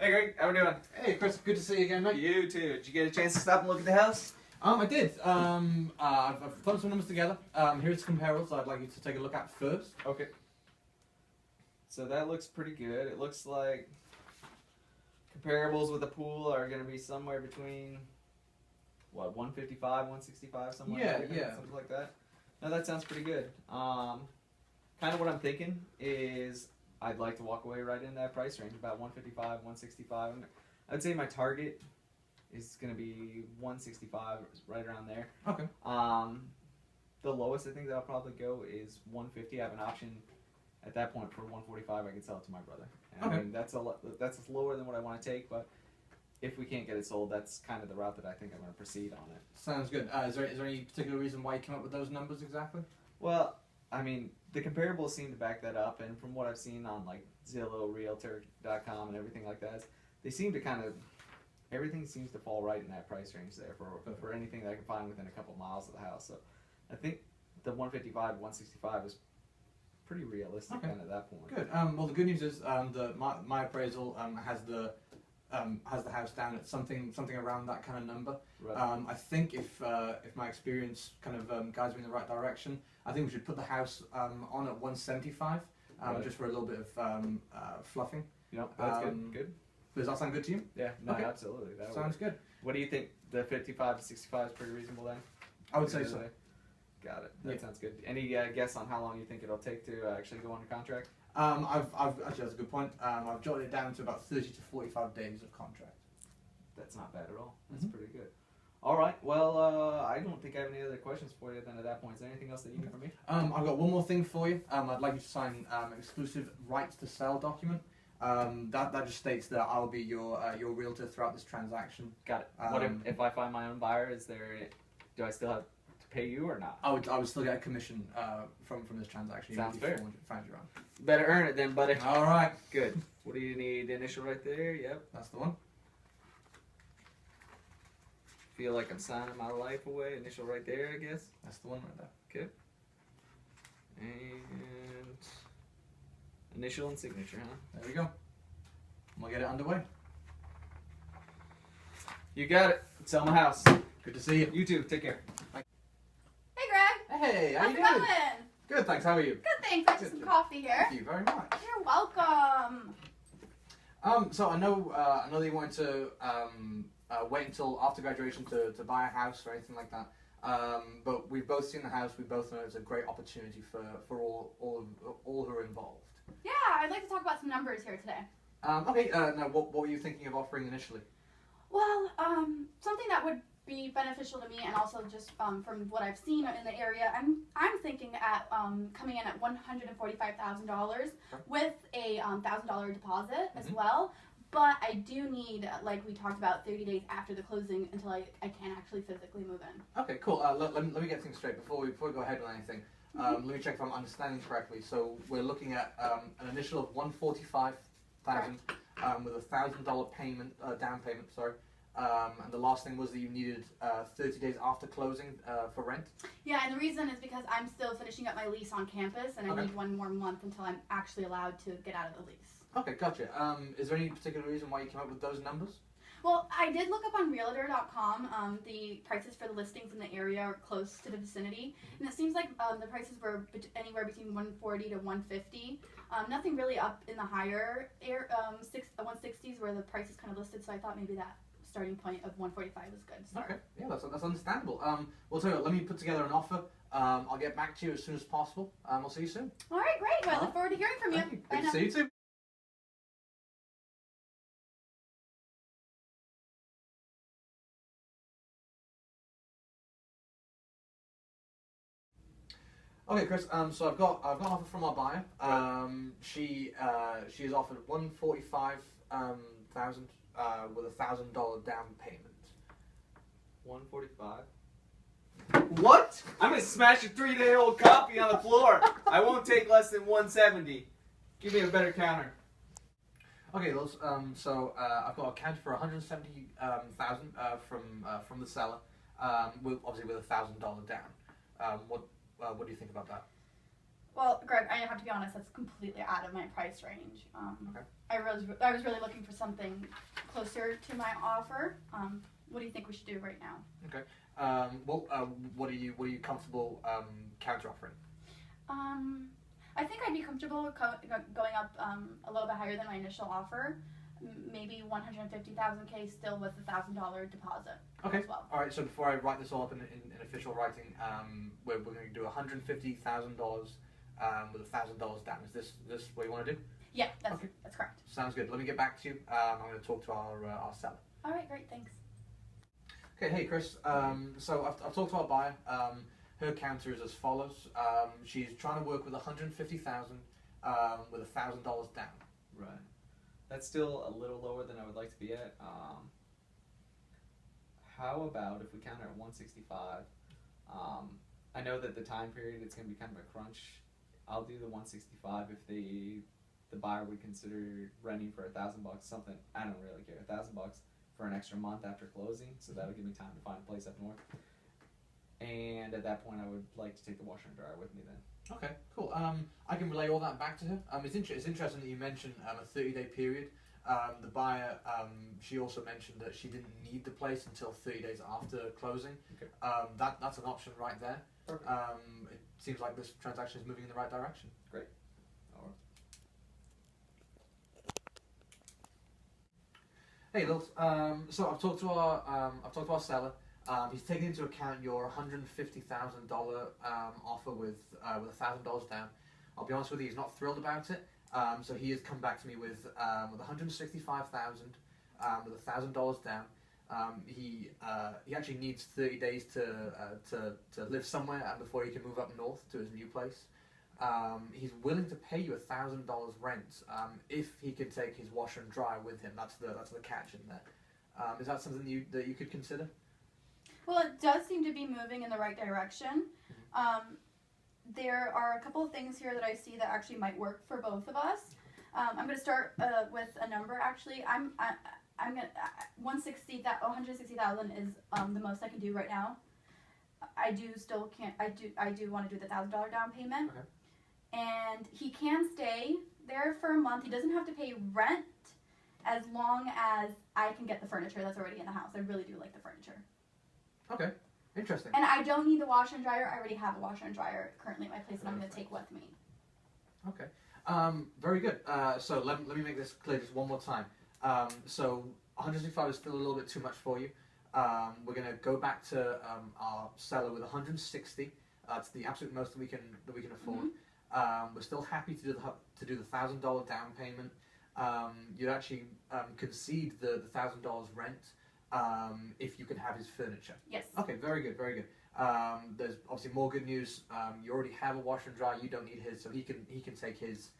Hey Greg, how we doing? Hey Chris, good to see you again, mate. You too. Did you get a chance to stop and look at the house? I did. I've put some numbers together. Here's some comparables I'd like you to take a look at first. Okay. So that looks pretty good. It looks like comparables with the pool are going to be somewhere between, what, 155, 165, something like that? Yeah. Something like that. No, that sounds pretty good. Kind of what I'm thinking is I'd like to walk away right in that price range, about 155, 165. I'd say my target is going to be 165, right around there. Okay. The lowest I think that I'll probably go is 150. I have an option at that point for 145. I can sell it to my brother. And okay. I mean, that's lower than what I want to take, but if we can't get it sold, that's kind of the route that I think I'm going to proceed on it. Sounds good. Is there any particular reason why you came up with those numbers exactly? Well, I mean, the comparables seem to back that up, and from what I've seen on like Zillow, Realtor.com, and everything like that, they seem to kind of, everything seems to fall right in that price range there for anything that I can find within a couple miles of the house. So I think the 155, 165 is pretty realistic kind of at that point. Good. Well, the good news is that my appraisal has the house down at something around that kind of number. Right. I think if my experience kind of guides me in the right direction, I think we should put the house on at 175, right. Just for a little bit of fluffing. Yep, that's good. Does that sound good to you? Yeah, no, okay. Absolutely. That sounds good. What do you think? The 55 to 65 is pretty reasonable then? I would say so. Got it. That sounds good. Any guess on how long you think it'll take to actually go under contract? Actually, that's a good point. I've jotted it down to about 30 to 45 days of contract. That's not bad at all. That's pretty good. All right. Well, I don't think I have any other questions for you then at that point. Is there anything else that you need from me? I've got one more thing for you. I'd like you to sign an exclusive rights to sell document. That just states that I'll be your realtor throughout this transaction. Got it. What if I find my own buyer? Do I still have to pay you or not? I would still get a commission from this transaction. Sounds fair. Find your own. Better earn it then, buddy. All right. Good. What do you need? Initial right there. Yep. That's the one. Feel like I'm signing my life away. Initial right there, I guess. That's the one right there. Good. And initial and signature, huh? There we go. We'll get it underway. You got it. Sell my house. Good to see you. You too. Take care. Hey, Greg. Hey, how you doing? How's it going? Good, thanks. How are you? Good, thanks. I just some coffee here. Thank you very much. You're welcome. So I know that you wanted to wait until after graduation to buy a house or anything like that. But we've both seen the house. We both know it's a great opportunity for all who are involved. Yeah, I'd like to talk about some numbers here today. Okay. Now, what were you thinking of offering initially? Well, something that would be beneficial to me, and also just from what I've seen in the area, I'm thinking at coming in at $145,000 with a $1,000 deposit as well. But I do need, like we talked about, 30 days after the closing until I can actually physically move in. Okay, cool. Let me get things straight before we go ahead with anything. Let me check if I'm understanding correctly. So we're looking at an initial of $145,000 with a $1,000 payment, down payment. Sorry. And the last thing was that you needed 30 days after closing for rent? Yeah, and the reason is because I'm still finishing up my lease on campus, and I need one more month until I'm actually allowed to get out of the lease. Okay, gotcha. Is there any particular reason why you came up with those numbers? Well, I did look up on Realtor.com. The prices for the listings in the area are close to the vicinity, and it seems like the prices were anywhere between 140 to 150. Nothing really up in the higher 160s where the price is kind of listed, so I thought maybe that starting point of 145 was good. Okay, yeah, that's understandable. Well, tell you what, let me put together an offer. I'll get back to you as soon as possible. I'll see you soon. All right, great. Well, I look forward to hearing from you. Thank you. Good to see you too. Okay, Chris. So I've got an offer from our buyer. She is offered $145,000 with a $1,000 down payment. 145. What? I'm gonna smash a 3-day-old copy on the floor. I won't take less than 170. Give me a better counter. Okay, so I've got a counter for 170,000 from the seller, obviously with a $1,000 down. What do you think about that? Well, Greg, I have to be honest. That's completely out of my price range. Okay. I was really looking for something closer to my offer. What do you think we should do right now? Okay. What are you comfortable counter offering? I think I'd be comfortable going up a little bit higher than my initial offer. Maybe 150,000 still with $1,000 deposit. Okay. As well. All right. So before I write this all up in official writing, we're going to do $150,000 with $1,000 down. Is this what you want to do? Yeah, that's Okay. that's correct. Sounds good. Let me get back to you. I'm going to talk to our seller. All right, great, thanks. Okay. Hey, Chris. So I've talked to our buyer. Her counter is as follows. She's trying to work with $150,000 with $1,000 down. Right. That's still a little lower than I would like to be at. How about if we count at 165? I know that the time period it's going to be kind of a crunch. I'll do the 165 if the buyer would consider renting for $1,000, something I don't really care. $1,000 for an extra month after closing, so that'll give me time to find a place up north. And at that point, I would like to take the washer and dryer with me then. Okay, cool. I can relay all that back to her. It's interesting that you mentioned a 30-day period. The buyer, she also mentioned that she didn't need the place until 30 days after closing. Okay. That's an option right there. Perfect. It seems like this transaction is moving in the right direction. Great. All right. Hey, Lilt. So I've talked to our seller. He's taken into account your $150,000 offer with $1,000 down. I'll be honest with you, he's not thrilled about it. So he has come back to me with $165,000 with $1,000 down. He actually needs 30 days to live somewhere before he can move up north to his new place. He's willing to pay you $1,000 rent if he can take his washer and dryer with him. That's the catch in there. Is that something that you could consider? Well, it does seem to be moving in the right direction. There are a couple of things here that I see that actually might work for both of us. I'm going to start with a number. Actually, I'm gonna 160,000 is the most I can do right now. I do want to do the $1,000 down payment. Okay. And he can stay there for a month. He doesn't have to pay rent as long as I can get the furniture that's already in the house. I really do like the furniture. Okay, interesting. And I don't need the washer and dryer. I already have a washer and dryer currently at my place that I'm going to take with me. Okay, very good. So let me make this clear just one more time. So 165 is still a little bit too much for you. We're going to go back to our seller with 160. That's the absolute most that we can afford. Mm-hmm. We're still happy to do the $1,000 down payment. You'd actually concede the $1,000 rent if you can have his furniture. Yes. Okay, very good, very good. There's obviously more good news. You already have a washer and dryer. You don't need his, so he can take his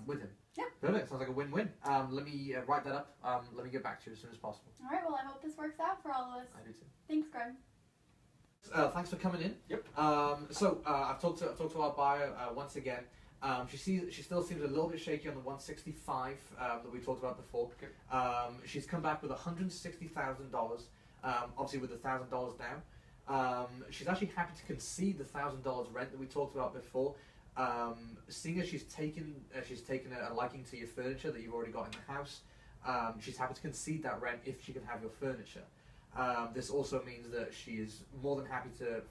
with him. Yeah. Perfect. Sounds like a win-win. Let me write that up. Let me get back to you as soon as possible. All right. Well, I hope this works out for all of us. I do too. Thanks, Greg. Thanks for coming in. Yep. So I've talked to our buyer once again. She still seems a little bit shaky on the 165 that we talked about before. Okay. She's come back with $160,000, obviously with $1,000 down. She's actually happy to concede the $1,000 rent that we talked about before. Seeing as she's taken a liking to your furniture that you've already got in the house, she's happy to concede that rent if she can have your furniture. This also means that she is more than happy for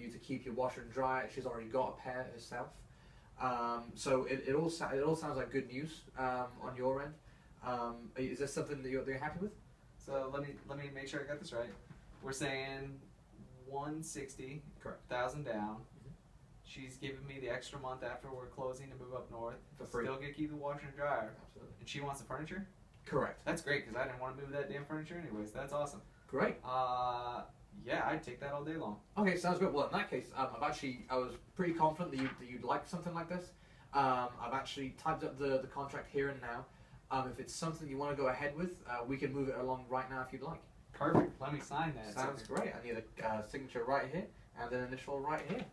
you to keep your washer and dryer. She's already got a pair herself. So it all sounds like good news on your end. Is there something that you're happy with? So let me make sure I got this right. We're saying 160, correct, 1,000 down. She's giving me the extra month after we're closing to move up north. For free. Still get to keep the washer and dryer. Absolutely. And she wants the furniture? Correct. That's great because I didn't want to move that damn furniture anyways. That's awesome. Great. Yeah, I'd take that all day long. Okay, sounds good. Well, in that case, I was pretty confident that you'd like something like this. I've actually typed up the contract here and now. If it's something you want to go ahead with, we can move it along right now if you'd like. Perfect. Let me sign that. Sounds great. I need a signature right here and an initial right here.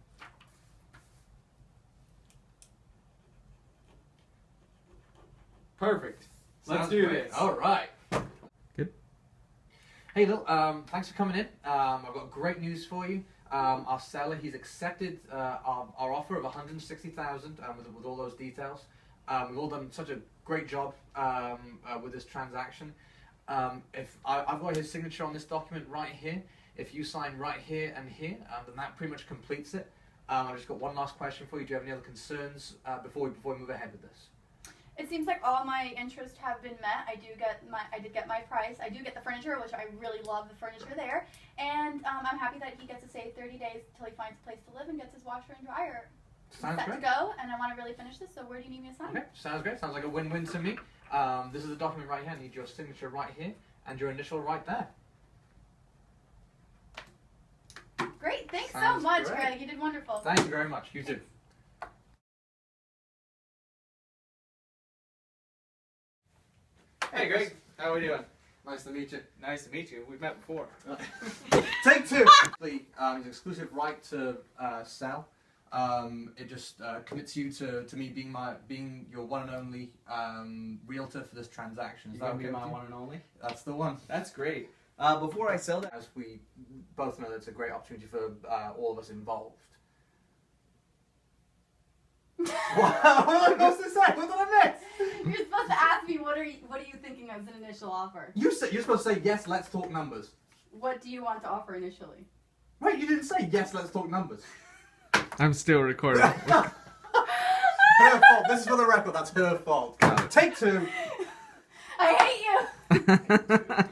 Perfect. Let's Sounds do great. this. All right. Good. Hey, Lil, thanks for coming in. I've got great news for you. Our seller, he's accepted our offer of 160,000 with all those details. We've all done such a great job with this transaction. If I've got his signature on this document right here. If you sign right here and here, then that pretty much completes it. I've just got one last question for you. Do you have any other concerns before we move ahead with this? It seems like all my interests have been met. I did get my price. I do get the furniture, which I really love the furniture there. And I'm happy that he gets to save 30 days until he finds a place to live and gets his washer and dryer Sounds set great. to go. And I want to really finish this, so where do you need me to sign? Okay, sounds great. Sounds like a win-win to me. This is the document right here. I need your signature right here and your initial right there. Great, thanks so Sounds much, great. Greg. You did wonderful. Thank you very much. You too. Hey, Greg. How are we doing? Nice to meet you. Nice to meet you. We've met before. Take two. His exclusive right to sell. It just commits you to me being your one and only realtor for this transaction. Is You that gonna be okay my with you? one and only? That's the one. That's great. Before I sell that, As we both know, it's a great opportunity for all of us involved. What am I supposed to say? What did I miss? You're supposed to ask me what are you thinking as an initial offer? You're supposed to say yes. Let's talk numbers. What do you want to offer initially? Wait, you didn't say yes. Let's talk numbers. I'm still recording. Her fault. This is for the record. That's her fault. Take two. I hate you.